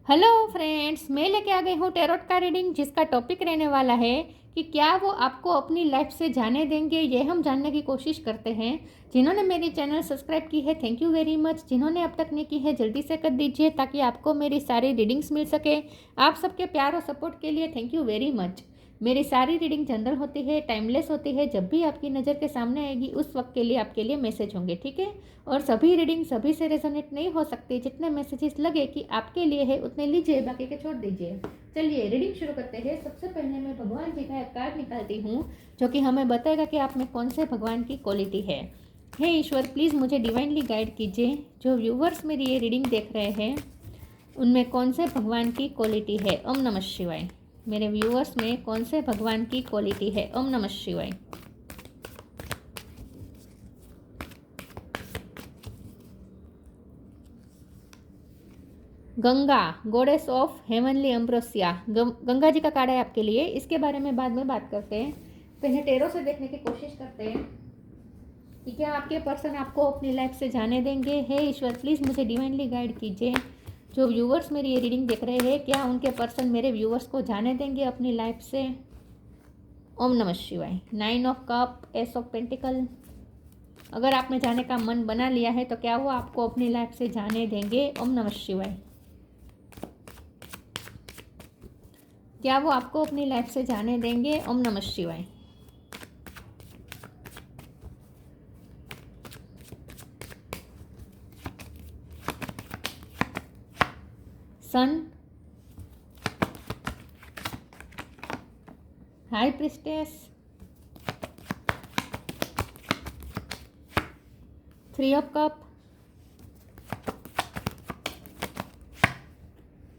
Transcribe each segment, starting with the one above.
Hello friends, मैं लेके आ गई हूँ टैरोट का रीडिंग, जिसका टॉपिक रहने वाला है कि क्या वो आपको अपनी लाइफ से जाने देंगे। ये हम जानने की कोशिश करते हैं। जिन्होंने मेरी चैनल सब्सक्राइब की है, थैंक यू वेरी मच। जिन्होंने अब तक नहीं की है, जल्दी से कर दीजिए ताकि आपको मेरी सारी रीडिंग्स मिल सके। आप सबके प्यार और सपोर्ट के लिए थैंक यू वेरी मच। मेरी सारी रीडिंग जनरल होती है, टाइमलेस होती है। जब भी आपकी नज़र के सामने आएगी उस वक्त के लिए आपके लिए मैसेज होंगे, ठीक है। और सभी रीडिंग सभी से रेजोनेट नहीं हो सकती। जितने मैसेजेस लगे कि आपके लिए है उतने लीजिए, बाकी के छोड़ दीजिए। चलिए रीडिंग शुरू करते हैं। सबसे पहले मैं भगवान जी का एक कार्ड निकालती हूँ, जो कि हमें बताएगा कि आप में कौन से भगवान की क्वालिटी है। हे ईश्वर, प्लीज़ मुझे डिवाइनली गाइड कीजिए। जो व्यूवर्स मेरी ये रीडिंग देख रहे हैं उनमें कौन से भगवान की क्वालिटी है। ओम नमः शिवाय। मेरे व्यूवर्स में कौन से भगवान की क्वालिटी है। ओम नमः शिवाय। Ganga, goddess of heavenly ambrosia. Ganga ji का कार्ड है आपके लिए। इसके बारे में बाद में बात करते हैं। पहले टेरो से देखने की कोशिश करते हैं कि क्या आपके पर्सन आपको अपनी लाइफ से जाने देंगे। हे ईश्वर, प्लीज़ मुझे डिवाइनली गाइड कीजिए। जो व्यूवर्स मेरी ये रीडिंग देख रहे हैं, क्या उनके पर्सन मेरे व्यूवर्स को जाने देंगे अपनी लाइफ से। ओम नमः शिवाय। 9 of cup, S of pentacle. अगर आपने जाने का मन बना लिया है तो क्या वो आपको अपनी लाइफ से जाने देंगे। ओम नमः शिवाय। क्या वो आपको अपनी लाइफ से जाने देंगे। ओम नमः शिवाय। Sun, High Priestess, 3 of cups,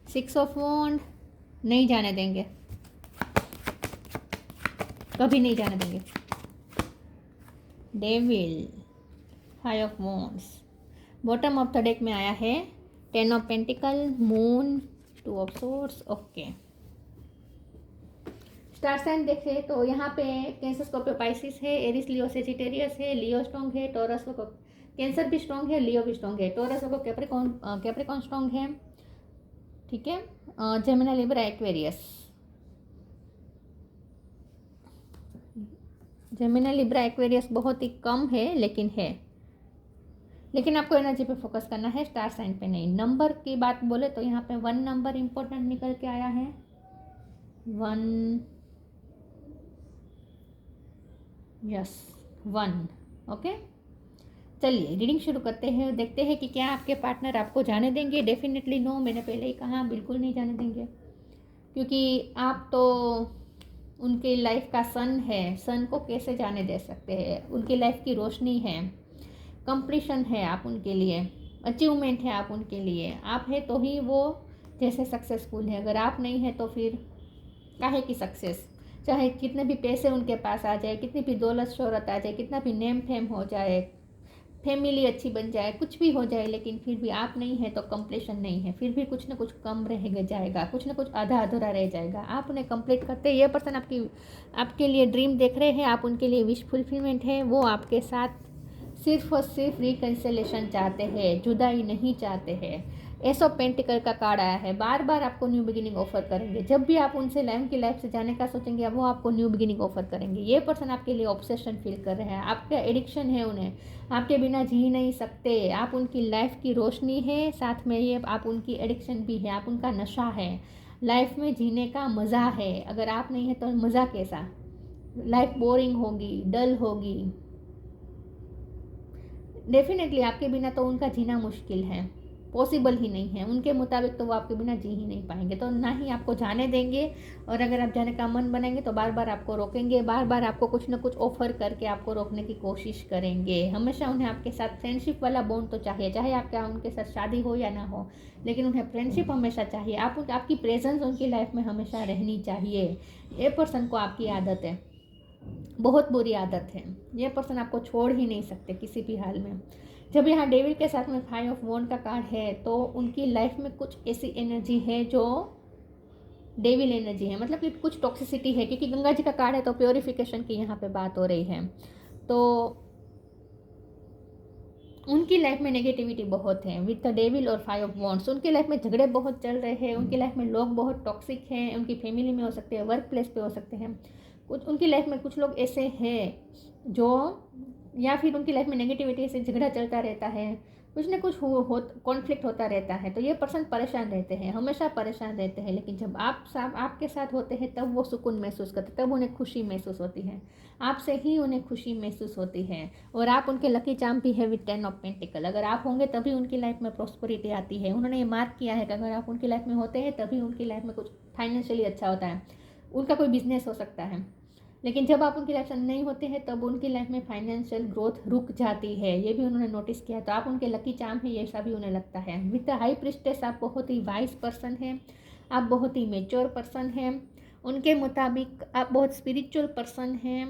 6 of wand. नहीं जाने देंगे, कभी नहीं जाने देंगे। Devil, 5 of wands. Bottom of the deck में आया है 10 of pentacle, Moon, 2 of swords. Okay, star sign देखे तो यहाँ पे कैंसर, स्कॉर्पियो, पाइसिस है, एरिस, लियो, सेजिटेरियस है, लियो स्ट्रॉन्ग है, टॉरस को कैंसर भी स्ट्रॉन्ग है, लियो भी स्ट्रॉन्ग है, टॉरस को कैप्रिकॉन स्ट्रॉन्ग है, ठीक है। Gemini, Libra, Aquarius. Gemini, Libra, Aquarius बहुत ही कम है लेकिन है। लेकिन आपको एनर्जी पे फोकस करना है, स्टार साइन पे नहीं। नंबर की बात बोले तो यहाँ पे 1 नंबर इंपॉर्टेंट निकल के आया है। 1, यस 1। ओके, चलिए रीडिंग शुरू करते हैं। देखते हैं कि क्या आपके पार्टनर आपको जाने देंगे। डेफिनेटली नो, मैंने पहले ही कहा बिल्कुल नहीं जाने देंगे, क्योंकि आप तो उनकी लाइफ का सन है। सन को कैसे जाने दे सकते हैं। उनकी लाइफ की रोशनी है, कंप्लीशन है आप उनके लिए, अचीवमेंट है आप उनके लिए। आप है तो ही वो जैसे सक्सेसफुल है। अगर आप नहीं है तो फिर काहे की सक्सेस। चाहे कितने भी पैसे उनके पास आ जाए, कितनी भी दौलत शोहरत आ जाए, कितना भी नेम फेम हो जाए, फैमिली अच्छी बन जाए, कुछ भी हो जाए, लेकिन फिर भी आप नहीं है तो कंप्लीशन नहीं है। फिर भी कुछ ना कुछ कम रह जाएगा, कुछ ना कुछ आधा अधूरा रह जाएगा। आप उन्हें कंप्लीट करते हैं। ये पर्सन आपके लिए ड्रीम देख रहे हैं, आप उनके लिए विश फुलफिलमेंट है। वो आपके साथ सिर्फ और सिर्फ रिकन्सिलेशन चाहते हैं, जुदाई नहीं चाहते हैं। एस ऑफ पेंटिकल का कार्ड आया है। बार बार आपको न्यू बिगिनिंग ऑफर करेंगे। जब भी आप उनसे उनकी लाइफ से जाने का सोचेंगे, वो आपको न्यू बिगिनिंग ऑफर करेंगे। ये पर्सन आपके लिए ऑब्सेशन फील कर रहे हैं, आपका एडिक्शन है उन्हें, आपके बिना जी नहीं सकते। आप उनकी लाइफ की रोशनी है, साथ में ये आप उनकी एडिक्शन भी है, आप उनका नशा है। लाइफ में जीने का मज़ा है। अगर आप नहीं है तो मज़ा कैसा। लाइफ बोरिंग होगी, डल होगी। डेफिनेटली आपके बिना तो उनका जीना मुश्किल है, पॉसिबल ही नहीं है। उनके मुताबिक तो वो आपके बिना जी ही नहीं पाएंगे, तो ना ही आपको जाने देंगे। और अगर आप जाने का मन बनाएंगे तो बार बार आपको रोकेंगे, बार बार आपको कुछ ना कुछ ऑफर करके आपको रोकने की कोशिश करेंगे। हमेशा उन्हें आपके साथ फ्रेंडशिप वाला बॉन्ड तो चाहिए, चाहे आपका उनके साथ शादी हो या ना हो, लेकिन उन्हें फ्रेंडशिप हमेशा चाहिए। आपकी प्रेजेंस उनकी लाइफ में हमेशा रहनी चाहिए। ये पर्सन को आपकी आदत है, बहुत बुरी आदत है। ये पर्सन आपको छोड़ ही नहीं सकते किसी भी हाल में। जब यहाँ डेविल के साथ में 5 ऑफ वॉन्ड का कार्ड है तो उनकी लाइफ में कुछ ऐसी एनर्जी है जो डेविल एनर्जी है, मतलब कि कुछ टॉक्सिसिटी है। क्योंकि गंगा जी का कार्ड है तो प्योरिफिकेशन की यहाँ पे बात हो रही है। तो उनकी लाइफ में नेगेटिविटी बहुत है विद द डेविल और 5 ऑफ वॉन्ड्स। उनकी लाइफ में झगड़े बहुत चल रहे हैं, उनकी लाइफ में लोग बहुत टॉक्सिक हैं, उनकी फैमिली में हो सकते हैं, वर्क प्लेस पे हो सकते हैं। कुछ उनकी लाइफ में कुछ लोग ऐसे हैं जो, या फिर उनकी लाइफ में नेगेटिविटी से झगड़ा चलता रहता है, कुछ ना कुछ कॉन्फ्लिक्ट होता रहता है। तो ये पर्सन परेशान रहते हैं, हमेशा परेशान रहते हैं। लेकिन जब आपके साथ होते हैं तब वो सुकून महसूस करते हैं, तब उन्हें खुशी महसूस होती है, आपसे ही उन्हें खुशी महसूस होती है। और आप उनके लकी चार्म भी है विद 10 ऑफ पेंटिकल। अगर आप होंगे तभी उनकी लाइफ में प्रॉस्पेरिटी आती है। उन्होंने ये मार्क किया है कि अगर आप उनकी लाइफ में होते हैं तभी उनकी लाइफ में कुछ फाइनेंशियली अच्छा होता है, उनका कोई बिजनेस हो सकता है। लेकिन जब आप उनकी लाइफ में नहीं होते हैं तब उनकी लाइफ में फाइनेंशियल ग्रोथ रुक जाती है, ये भी उन्होंने नोटिस किया। तो आप उनके लकी चार्म है, ये ऐसा भी उन्हें लगता है। विद द हाई प्रिस्टेस आप बहुत ही वाइज पर्सन हैं, आप बहुत ही मेच्योर पर्सन हैं, उनके मुताबिक आप बहुत स्पिरिचुअल पर्सन हैं,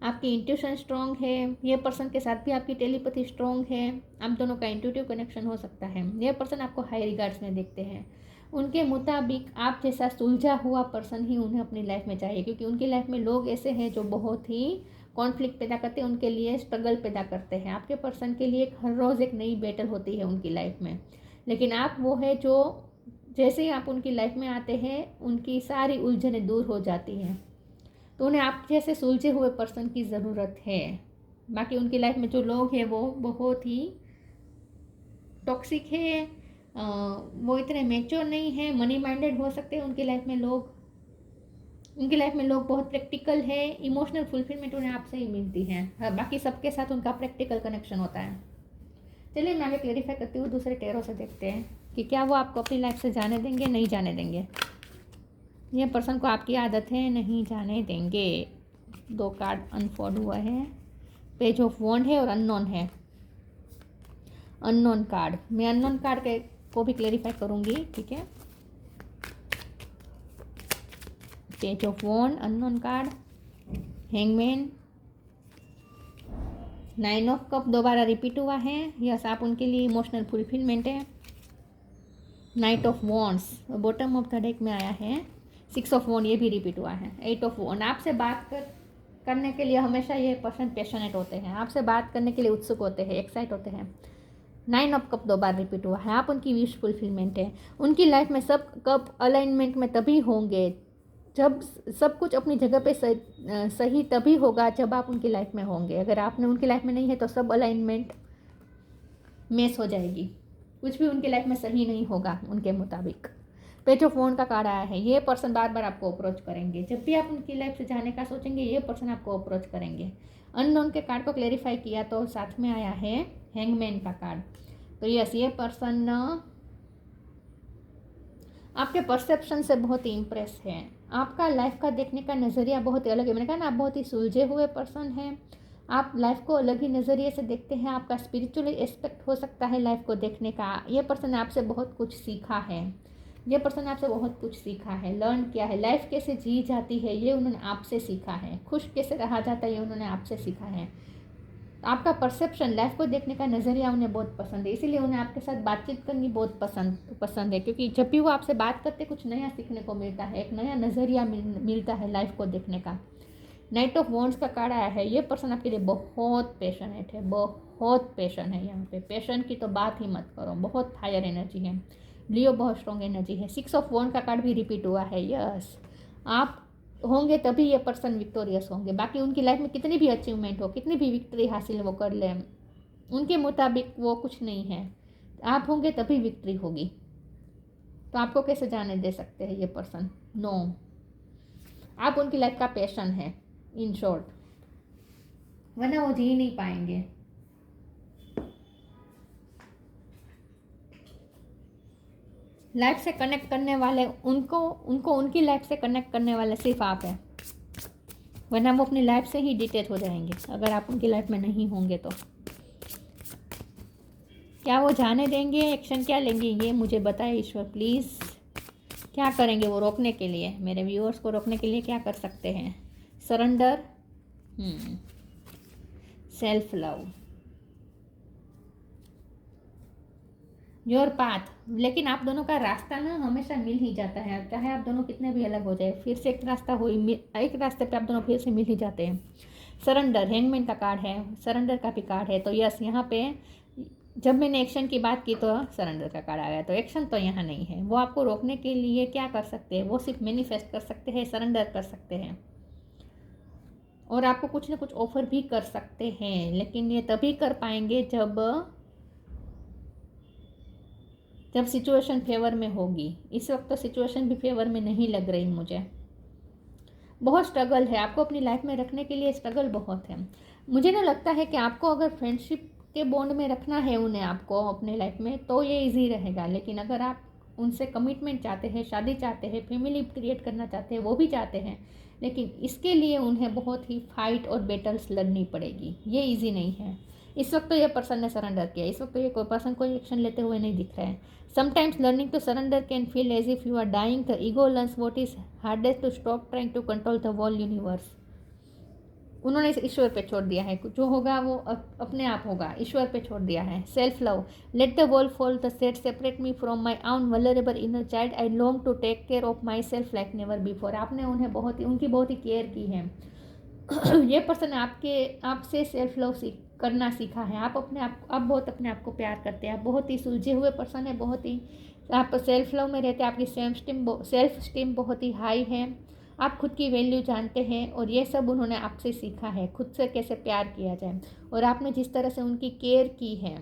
आपकी इंट्यूशन स्ट्रॉन्ग है। ये पर्सन के साथ भी आपकी टेलीपैथी स्ट्रॉन्ग है, आप दोनों का इंट्यूटिव कनेक्शन हो सकता है। ये पर्सन आपको हाई रिगार्ड्स में देखते हैं। उनके मुताबिक आप जैसा सुलझा हुआ पर्सन ही उन्हें अपनी लाइफ में चाहिए, क्योंकि उनकी लाइफ में लोग ऐसे हैं जो बहुत ही कॉन्फ्लिक्ट पैदा करते हैं, उनके लिए स्ट्रगल पैदा करते हैं। आपके पर्सन के लिए हर रोज़ एक नई बैटल होती है उनकी लाइफ में। लेकिन आप वो है जो जैसे ही आप उनकी लाइफ में आते हैं उनकी सारी उलझनें दूर हो जाती हैं। तो उन्हें आप जैसे सुलझे हुए पर्सन की ज़रूरत है। बाकी उनकी लाइफ में जो लोग हैं वो बहुत ही टॉक्सिक है, वो इतने मैच्योर नहीं है, मनी माइंडेड हो सकते हैं उनकी लाइफ में लोग। उनकी लाइफ में लोग बहुत प्रैक्टिकल है, इमोशनल फुलफिलमेंट उन्हें आपसे ही मिलती है। बाकी सबके साथ उनका प्रैक्टिकल कनेक्शन होता है। चलिए मैं आगे क्लेरिफाई करती हूँ, दूसरे टेरो से देखते हैं कि क्या वो आपको अपनी लाइफ से जाने देंगे, नहीं जाने देंगे। ये पर्सन को आपकी आदत है, नहीं जाने देंगे। 2 कार्ड अनफोल्ड हुआ है, पेज ऑफ वॉन्ड है और अननोन है। अननोन कार्ड, मैं अननोन कार्ड को भी क्लेरिफाई करूँगी, ठीक है। Page of wand, unknown card, hangman, 9 of cup दोबारा रिपीट हुआ है। यस, आप उनके लिए इमोशनल फुलफिलमेंट है। Knight of wands bottom of the deck में आया है। 6 ऑफ वॉन्ड, ये भी रिपीट हुआ है। 8 ऑफ वॉन्ड, आपसे बात करने के लिए हमेशा ये पर्सन पैशनेट होते हैं, आपसे बात करने के लिए उत्सुक होते हैं, एक्साइट होते हैं। 9 ऑफ कप 2 बार रिपीट हुआ है। आप उनकी विश फुलफिलमेंट है। उनकी लाइफ में सब कप अलाइनमेंट में तभी होंगे जब सब कुछ अपनी जगह पे सही तभी होगा जब आप उनकी लाइफ में होंगे। अगर आपने उनकी लाइफ में नहीं है तो सब अलाइनमेंट मिस हो जाएगी, कुछ भी उनकी लाइफ में सही नहीं होगा उनके मुताबिक। पेज ऑफ वॉन्ड का कार्ड आया है। ये पर्सन बार बार आपको अप्रोच करेंगे, जब भी आप उनकी लाइफ से जाने का सोचेंगे ये पर्सन आपको अप्रोच करेंगे। अननोन के कार्ड को क्लेरिफाई किया तो साथ में आया है हैंगमैन का कार्ड। तो यस, ये पर्सन आपके परसेप्शन से बहुत ही इम्प्रेस है। आपका लाइफ का देखने का नज़रिया बहुत ही अलग है। मैंने कहा ना, आप बहुत ही सुलझे हुए पर्सन हैं, आप लाइफ को अलग ही नज़रिए से देखते हैं। आपका स्पिरिचुअली एस्पेक्ट हो सकता है लाइफ को देखने का। ये पर्सन ने आपसे बहुत कुछ सीखा है, ये पर्सन ने आपसे बहुत कुछ सीखा है, लर्न किया है। लाइफ कैसे जी जाती है ये उन्होंने आपसे सीखा है, खुश कैसे रहा जाता है ये उन्होंने आपसे सीखा है। आपका परसेप्शन, लाइफ को देखने का नज़रिया उन्हें बहुत पसंद है, इसीलिए उन्हें आपके साथ बातचीत करनी बहुत पसंद है। क्योंकि जब भी वो आपसे बात करते कुछ नया सीखने को मिलता है, एक नया नज़रिया मिलता है लाइफ को देखने का। नाइट ऑफ वॉन्ड्स का कार्ड आया है। ये पर्सन आपके लिए बहुत पैशनेट है, बहुत पैशन है। यहाँ पे पैशन की तो बात ही मत करो, बहुत हायर एनर्जी है। लियो बहुत स्ट्रॉन्ग एनर्जी है। 6 ऑफ वॉन्ड का कार्ड भी रिपीट हुआ है। यस, आप होंगे तभी ये पर्सन विक्टोरियस होंगे। बाकी उनकी लाइफ में कितनी भी अचीवमेंट हो, कितनी भी विक्ट्री हासिल वो कर लें, उनके मुताबिक वो कुछ नहीं है। आप होंगे तभी विक्ट्री होगी। तो आपको कैसे जाने दे सकते हैं ये पर्सन? नो, आप उनकी लाइफ का पैशन है इन शॉर्ट, वरना वो जी नहीं पाएंगे। लाइफ से कनेक्ट करने वाले उनको उनकी लाइफ से कनेक्ट करने वाले सिर्फ आप हैं, वरना वो अपनी लाइफ से ही डिटेच हो जाएंगे अगर आप उनकी लाइफ में नहीं होंगे तो। क्या वो जाने देंगे? एक्शन क्या लेंगे ये मुझे बताए ईश्वर प्लीज़। क्या करेंगे वो रोकने के लिए? मेरे व्यूअर्स को रोकने के लिए क्या कर सकते हैं? Surrender, self love, your path. लेकिन आप दोनों का रास्ता ना हमेशा मिल ही जाता है, चाहे आप दोनों कितने भी अलग हो जाए, फिर से एक रास्ते पे आप दोनों फिर से मिल ही जाते हैं। सरेंडर, हैंगमैन का कार्ड है, सरेंडर का भी कार्ड है। तो यस, यहाँ पे जब मैंने एक्शन की बात की तो सरेंडर का कार्ड आ गया। तो एक्शन तो यहाँ नहीं है। वो आपको रोकने के लिए क्या कर सकते हैं, वो सिर्फ मैनिफेस्ट कर सकते हैं, सरेंडर कर सकते हैं, और आपको कुछ ना कुछ ऑफर भी कर सकते हैं। लेकिन ये तभी कर पाएंगे जब सिचुएशन फेवर में होगी। इस वक्त तो सिचुएशन भी फेवर में नहीं लग रही मुझे। बहुत स्ट्रगल है आपको अपनी लाइफ में रखने के लिए, स्ट्रगल बहुत है। मुझे ना लगता है कि आपको अगर फ्रेंडशिप के बॉन्ड में रखना है उन्हें, आपको अपने लाइफ में, तो ये इजी रहेगा। लेकिन अगर आप उनसे कमिटमेंट चाहते हैं, शादी चाहते हैं, फैमिली क्रिएट करना चाहते हैं, वो भी चाहते हैं, लेकिन इसके लिए उन्हें बहुत ही फाइट और बैटल्स लड़नी पड़ेगी। ये इजी नहीं है। इस वक्त तो ये पर्सन ने सरेंडर किया, इस वक्त तो ये कोई पर्सन कोई एक्शन लेते हुए नहीं दिख रहा है। Sometimes learning to surrender can feel as if you are dying. The ego learns what is hardest to stop trying to control the whole universe. उन्होंने इस ईश्वर पे छोड़ दिया है, जो होगा वो अपने आप होगा, ईश्वर पे छोड़ दिया है। Self love, let the world fall the set separate me from my own vulnerable inner child, I long to take care of my self like never before. आपने उन्हें उनकी बहुत ही केयर की है। ये पर्सन आपसे सेल्फ लव करना सीखा है। आप बहुत अपने आप को प्यार करते हैं। आप बहुत ही सुलझे हुए पर्सन है, बहुत ही आप सेल्फ लव में रहते हैं। आपकी सेल्फ स्टीम बहुत ही हाई है। आप खुद की वैल्यू जानते हैं, और ये सब उन्होंने आपसे सीखा है, खुद से कैसे प्यार किया जाए, और आपने जिस तरह से उनकी केयर की है।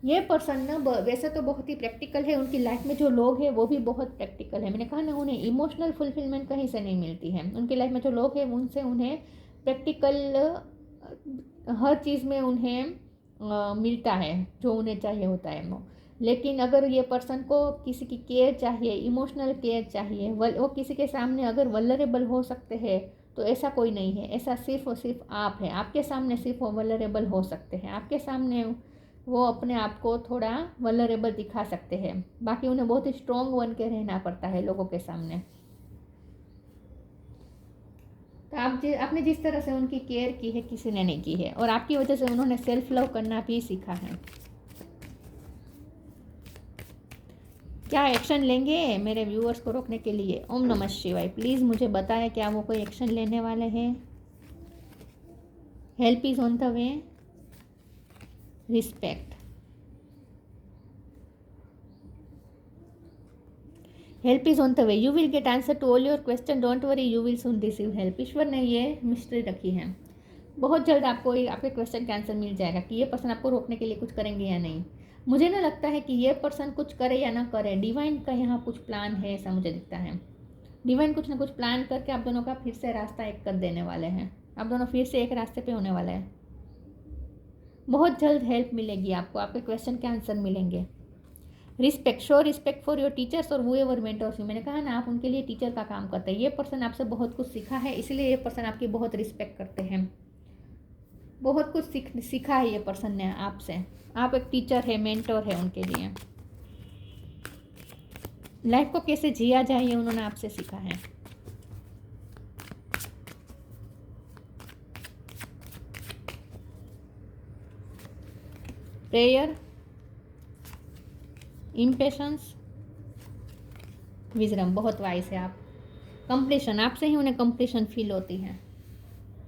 ये पर्सन ना वैसे तो बहुत ही प्रैक्टिकल है, उनकी लाइफ में जो लोग हैं वो भी बहुत प्रैक्टिकल है। मैंने कहा ना, उन्हें इमोशनल फुलफिलमेंट कहीं से नहीं मिलती है। उनकी लाइफ में जो लोग हैं उनसे उन्हें प्रैक्टिकल हर चीज़ में उन्हें मिलता है जो उन्हें चाहिए होता है वो। लेकिन अगर ये पर्सन को किसी की केयर चाहिए, इमोशनल केयर चाहिए, वो किसी के सामने अगर वल्नरेबल हो सकते हैं, तो ऐसा कोई नहीं है। ऐसा सिर्फ और सिर्फ आप है। आपके सामने सिर्फ वो वल्नरेबल हो सकते हैं। आपके सामने वो अपने आप को थोड़ा वल्नरेबल दिखा सकते हैं। बाकी उन्हें बहुत ही स्ट्रॉन्ग बन के रहना पड़ता है लोगों के सामने। तो आपने जिस तरह से उनकी केयर की है, किसी ने नहीं की है, और आपकी वजह से उन्होंने सेल्फ लव करना भी सीखा है। क्या एक्शन लेंगे मेरे व्यूअर्स को रोकने के लिए? ओम नमः शिवाय। प्लीज़ मुझे बताएं, क्या वो कोई एक्शन लेने वाले हैं? Help is on the way. Respect, help is on the way. You will get answer to all your question, don't worry, you will soon receive help. ईश्वर ने ये मिस्ट्री रखी है। बहुत जल्द आपको आपके क्वेश्चन का आंसर मिल जाएगा कि ये पर्सन आपको रोकने के लिए कुछ करेंगे या नहीं। मुझे ना लगता है कि ये पर्सन कुछ करे या ना करे, डिवाइन का यहाँ कुछ प्लान है, ऐसा मुझे दिखता है। डिवाइन कुछ ना कुछ प्लान करके आप दोनों का फिर से रास्ता एक कर देने वाले हैं। आप दोनों फिर से एक रास्ते पे होने वाले हैं। बहुत जल्द हेल्प मिलेगी आपको, आपके क्वेश्चन के आंसर मिलेंगे। Respect, show respect for your teachers और whoever mentors you। मैंने कहा ना, आप उनके लिए टीचर का काम करते हैं। ये पर्सन आपसे बहुत कुछ सीखा है, इसलिए ये पर्सन आपकी बहुत रिस्पेक्ट करते हैं। बहुत कुछ सीखा है ये पर्सन ने आपसे। आप एक टीचर है, मेंटोर है उनके लिए। लाइफ को कैसे जिया जाए ये उन्होंने आपसे सीखा है। प्रेयर, इम्पेशंस, विजडम, बहुत वाइज है आप। कंप्लीशन, आपसे ही उन्हें कंप्लीशन फील होती है,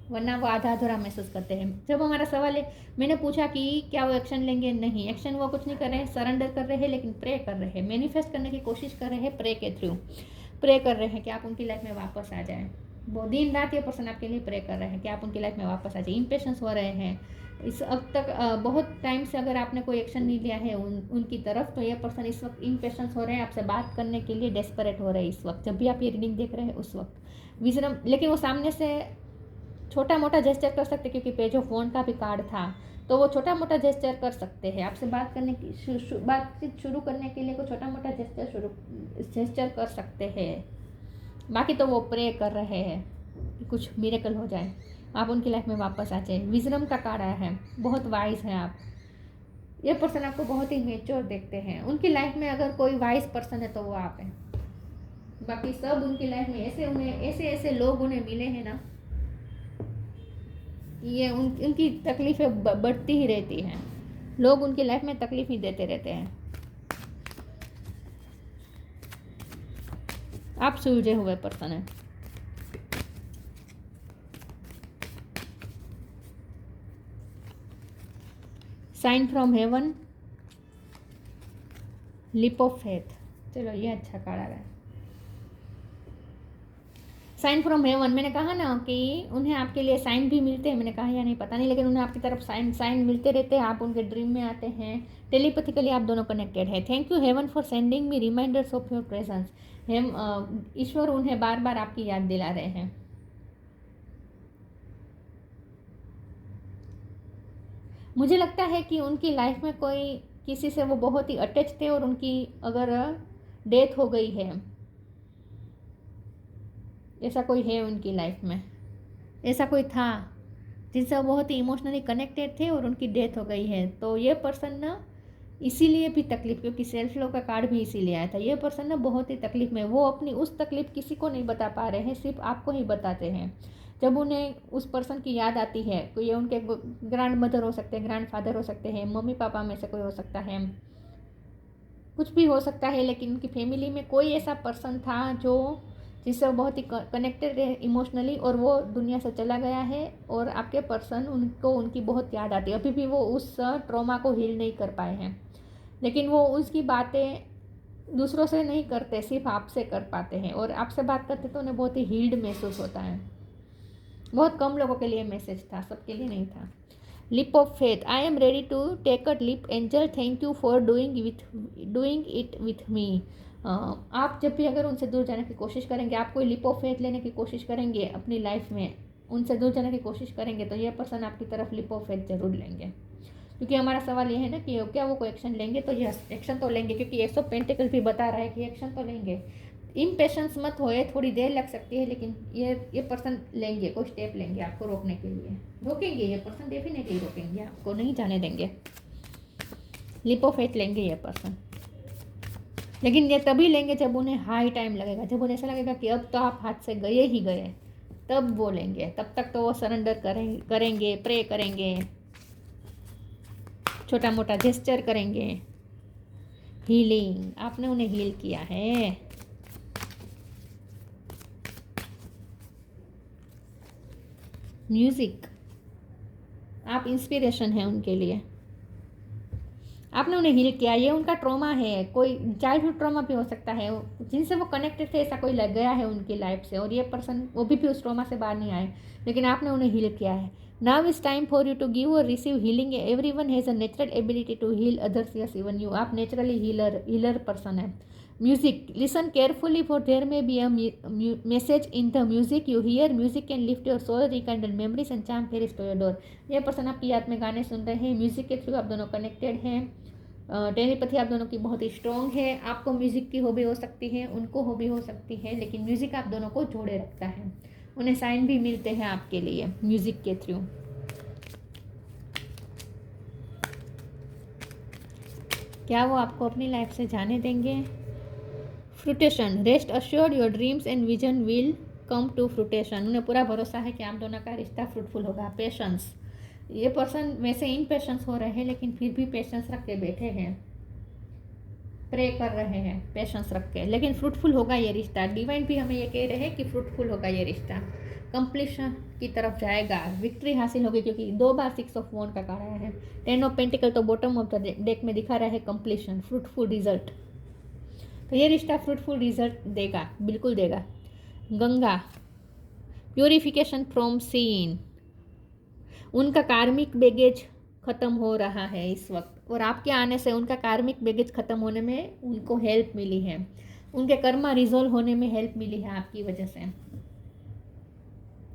वरना वो आधा अधूरा महसूस करते हैं। जब हमारा सवाल है, मैंने पूछा कि क्या वो एक्शन लेंगे, नहीं, एक्शन वो कुछ नहीं कर रहे हैं, सरेंडर कर रहे हैं, लेकिन प्रे कर रहे हैं, मैनिफेस्ट करने की कोशिश कर रहे हैं, प्रे के थ्रू प्रे कर रहे हैं कि आप उनकी लाइफ में वापस आ जाएं। वो दिन रात ये पर्सन आपके लिए प्रे कर रहे हैं कि आप उनकी लाइफ में वापस आ जाए। इम्पेशंस हो रहे हैं इस अब तक बहुत टाइम से। अगर आपने कोई एक्शन नहीं लिया है उनकी तरफ, तो ये पर्सन इस वक्त इम्पेशंस हो रहे हैं, आपसे बात करने के लिए डेस्परेट हो रहे हैं इस वक्त। जब भी आप ये रीडिंग देख रहे हैं उस वक्त विजडम, लेकिन वो सामने से छोटा मोटा जेस्चर कर सकते, क्योंकि पेज ऑफ वॉन्ड का भी कार्ड था, तो वो छोटा मोटा जेस्चर कर सकते हैं। आपसे बात करने की बातचीत शुरू करने के लिए कोई छोटा मोटा जेस्चर कर सकते हैं। बाकी तो वो प्रे कर रहे हैं कि कुछ मिरेकल हो जाए, आप उनकी लाइफ में वापस आ जाए। विजडम का कार्ड आया है, बहुत वाइज है आप। ये पर्सन आपको बहुत ही मेच्योर देखते हैं। उनकी लाइफ में अगर कोई वाइज पर्सन है तो वो आप हैं। बाकी सब उनकी लाइफ में ऐसे लोग उन्हें मिले हैं ना, ये उनकी तकलीफ़ें बढ़ती ही रहती हैं। लोग उनकी लाइफ में तकलीफ ही देते रहते हैं। आप सुलझे हुए पर्सन हैं। Sign from heaven, leap of faith. चलो ये अच्छा कार्ड आ रहा है। साइन फ्रॉम हेवन, मैंने कहा ना कि उन्हें आपके लिए साइन भी मिलते हैं, मैंने कहा या नहीं पता नहीं, लेकिन उन्हें आपकी तरफ साइन मिलते रहते हैं। आप उनके ड्रीम में आते हैं, टेलीपैथिकली आप दोनों कनेक्टेड है। Thank you heaven for sending me reminders of your presence. ईश्वर उन्हें बार बार आपकी याद दिला रहे हैं। मुझे लगता है कि उनकी लाइफ में कोई किसी से वो बहुत ही अटैच थे और उनकी अगर डेथ हो गई है, ऐसा कोई है उनकी लाइफ में, ऐसा कोई था जिनसे वो बहुत ही इमोशनली कनेक्टेड थे और उनकी डेथ हो गई है। तो ये पर्सन ना इसीलिए भी तकलीफ, क्योंकि सेल्फ लव का कार्ड भी इसीलिए आया था। ये पर्सन ना बहुत ही तकलीफ में, वो अपनी उस तकलीफ किसी को नहीं बता पा रहे हैं, सिर्फ आपको ही बताते हैं। जब उन्हें उस पर्सन की याद आती है, तो ये उनके ग्रैंड मदर हो सकते हैं, ग्रैंड फादर हो सकते हैं, मम्मी पापा में से कोई हो सकता है, कुछ भी हो सकता है, लेकिन उनकी फैमिली में कोई ऐसा पर्सन था जो जिससे वो बहुत ही कनेक्टेड रहे इमोशनली, और वो दुनिया से चला गया है। और आपके पर्सन उनको उनकी बहुत याद आती है। अभी भी वो उस ट्रॉमा को हील नहीं कर पाए हैं, लेकिन वो उसकी बातें दूसरों से नहीं करते, सिर्फ आपसे कर पाते हैं। और आपसे बात करते तो उन्हें बहुत ही हील्ड महसूस होता है। बहुत कम लोगों के लिए मैसेज था, सबके लिए नहीं था। Leap of faith, I am ready to take a leap, angel thank you for doing it with me. आप जब भी अगर उनसे दूर जाने की कोशिश करेंगे, आप कोई लिप ऑफ फेथ लेने की कोशिश करेंगे अपनी लाइफ में, उनसे दूर जाने की कोशिश करेंगे, तो ये पर्सन आपकी तरफ लिप ऑफ फेथ जरूर लेंगे। क्योंकि हमारा सवाल ये है ना कि क्या वो कोई एक्शन लेंगे, तो यस एक्शन तो लेंगे, क्योंकि एस ऑफ पेंटिकल भी बता रहा है कि एक्शन तो लेंगे। इम्पेशंस मत होए, थोड़ी देर लग सकती है, लेकिन ये पर्सन लेंगे, कोई स्टेप लेंगे आपको रोकने के लिए, रोकेंगे। ये पर्सन डेफिनेटली रोकेंगे, आपको नहीं जाने देंगे। लिप ऑफ फेथ लेंगे ये पर्सन, लेकिन ये तभी लेंगे जब उन्हें हाई टाइम लगेगा, जब उन्हें ऐसा लगेगा कि अब तो आप हाथ से गए ही गए, तब वो लेंगे। तब तक तो वो सरेंडर करेंगे, प्रे करेंगे, छोटा मोटा जेस्चर करेंगे। हीलिंग, आपने उन्हें हील किया है। म्यूजिक, आप इंस्पिरेशन है उनके लिए, आपने उन्हें हील किया। ये उनका ट्रॉमा है, कोई चाइल्डहुड ट्रॉमा भी हो सकता है, जिनसे वो कनेक्टेड थे, ऐसा कोई लग गया है उनकी लाइफ से, और ये पर्सन वो भी उस ट्रॉमा से बाहर नहीं आए, लेकिन आपने उन्हें हील किया है। Now is time for you to give और receive healing. Everyone has a natural ability to heal others, yes even you. आप नेचुरली हीलर पर्सन है। Music, listen carefully for there may be a message in the music you hear. Music can lift your soul, rekindle memories and charm fairies to your door. ये person आपकी याद में गाने सुन रहे हैं, music के through आप दोनों कनेक्टेड हैं। टेलीपैथी आप दोनों की बहुत ही स्ट्रॉन्ग है। आपको म्यूज़िक की हॉबी हो सकती है, उनको हॉबी हो सकती है, लेकिन म्यूज़िक आप दोनों को जोड़े रखता है। उन्हें साइन भी मिलते हैं आपके लिए म्यूज़िक के थ्रू। क्या वो आपको अपनी लाइफ से जाने देंगे? Fruition, rest assured your dreams and vision will come to fruition. उन्हें पूरा भरोसा है कि आप दोनों का रिश्ता फ्रूटफुल होगा। पेशेंस, ये पर्सन वैसे इन पेशेंस हो रहे हैं, लेकिन फिर भी पेशेंस रख के बैठे हैं, प्रे कर रहे हैं पेशेंस रख के, लेकिन फ्रूटफुल होगा ये रिश्ता। डिवाइन भी हमें ये कह रहे हैं कि फ्रूटफुल होगा ये रिश्ता, कंप्लीशन की तरफ जाएगा, विक्ट्री हासिल होगी, क्योंकि 2 बार 6 ऑफ वॉन्ड का कार्ड आया है। 10 ऑफ पेंटिकल तो बॉटम ऑफ द डेक में दिखा रहा है कंप्लीशन, फ्रूटफुल रिजल्ट। तो ये रिश्ता फ्रूटफुल रिजल्ट देगा, बिल्कुल देगा। गंगा, प्योरिफिकेशन फ्रॉम सीन, उनका कार्मिक बैगेज ख़त्म हो रहा है इस वक्त, और आपके आने से उनका कार्मिक बैगेज ख़त्म होने में उनको हेल्प मिली है, उनके कर्मा रिजोल्व होने में हेल्प मिली है आपकी वजह से।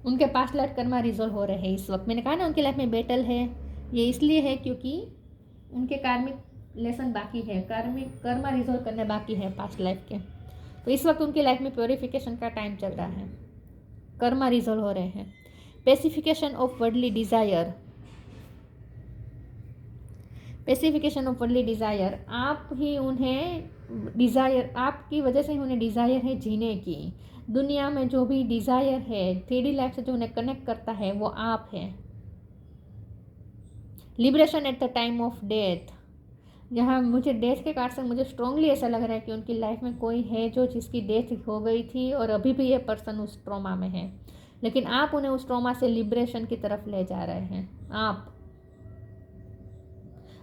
उनके पास्ट लाइफ कर्मा रिजोल्व हो रहे हैं इस वक्त। मैंने कहा ना उनकी लाइफ में बैटल है, ये इसलिए है क्योंकि उनके कार्मिक लेसन बाकी है, कर्मा रिजोल्व करने बाकी है पास्ट लाइफ के। तो इस वक्त उनकी लाइफ में प्योरिफिकेशन का टाइम चल रहा है, कर्मा रिजोल्व हो रहे हैं। Pacification of worldly desire, pacification of worldly desire, आप ही उन्हें डिज़ायर, आपकी वजह से ही उन्हें डिज़ायर है जीने की। दुनिया में जो भी डिज़ायर है 3D लाइफ से जो उन्हें कनेक्ट करता है वो आप हैं। Liberation at the time of death, जहाँ मुझे डेथ के कार्ड से मुझे स्ट्रांगली ऐसा लग रहा है कि उनकी लाइफ में कोई है जो जिसकी डेथ हो गई थी और अभी भी ये पर्सन उस ट्रॉमा में है, लेकिन आप उन्हें उस ट्रॉमा से लिबरेशन की तरफ ले जा रहे हैं।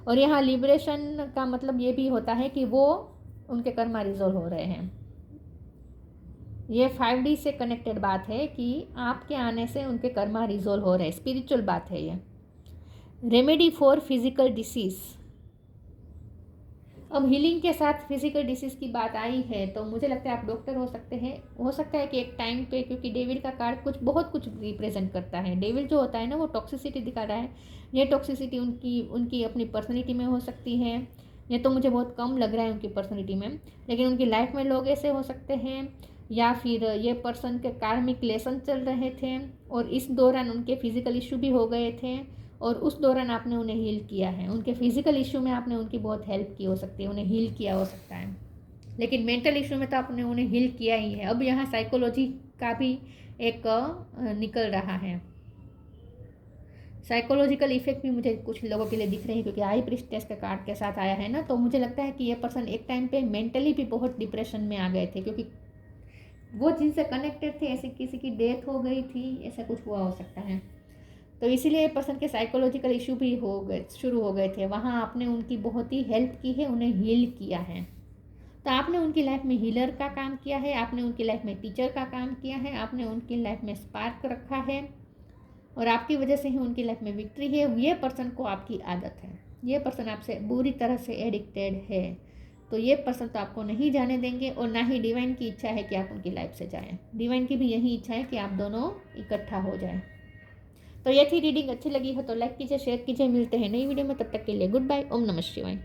और यहाँ लिबरेशन का मतलब ये भी होता है कि वो उनके कर्मा रिजोल्व हो रहे हैं। ये 5D से कनेक्टेड बात है कि आपके आने से उनके कर्मा रिजोल्व हो रहे हैं, स्पिरिचुअल बात है ये। Remedy for physical disease. अब हीलिंग के साथ फिजिकल डिसीज की बात आई है तो मुझे लगता है आप डॉक्टर हो सकते हैं। हो सकता है कि एक टाइम पे, क्योंकि डेविल का कार्ड बहुत कुछ रिप्रेजेंट करता है। डेविल जो होता है ना वो टॉक्सिसिटी दिखा रहा है। ये टॉक्सिसिटी उनकी उनकी अपनी पर्सनैलिटी में हो सकती है। ये तो मुझे बहुत कम लग रहा है उनकी पर्सनैलिटी में, लेकिन उनकी लाइफ में लोग ऐसे हो सकते हैं, या फिर ये पर्सन के कार्मिक लेसन चल रहे थे और इस दौरान उनके फिजिकल इशू भी हो गए थे और उस दौरान आपने उन्हें हील किया है। उनके फिजिकल इशू में आपने उनकी बहुत हेल्प की हो सकती है, उन्हें हील किया हो सकता है, लेकिन मेंटल इशू में तो आपने उन्हें हील किया ही है। अब यहाँ साइकोलॉजी का भी एक निकल रहा है। साइकोलॉजिकल इफेक्ट भी मुझे कुछ लोगों के लिए दिख रहे हैं, क्योंकि हाई प्रीस्टेस के कार्ड के साथ आया है ना, तो मुझे लगता है कि ये पर्सन एक टाइम पे मेंटली भी बहुत डिप्रेशन में आ गए थे, क्योंकि वो जिनसे कनेक्टेड थे ऐसे किसी की डेथ हो गई थी, ऐसा कुछ हुआ हो सकता है। तो इसीलिए पर्सन के साइकोलॉजिकल इशू भी शुरू हो गए थे। वहाँ आपने उनकी बहुत ही हेल्प की है, उन्हें हील किया है। तो आपने उनकी लाइफ में हीलर का काम किया है, आपने उनकी लाइफ में टीचर का काम किया है, आपने उनकी लाइफ में स्पार्क रखा है और आपकी वजह से ही उनकी लाइफ में विक्ट्री है। ये पर्सन को आपकी आदत है, ये पर्सन आपसे बुरी तरह से एडिक्टेड है, तो ये पर्सन तो आपको नहीं जाने देंगे और ना ही डिवाइन की इच्छा है कि आप उनकी लाइफ से जाएं। डिवाइन की भी यही इच्छा है कि आप दोनों इकट्ठा हो जाएं। तो ये थी रीडिंग। अच्छी लगी हो तो लाइक कीजिए, शेयर कीजिए। मिलते हैं नई वीडियो में, तब तक के लिए गुड बाय। ओम नमः शिवाय।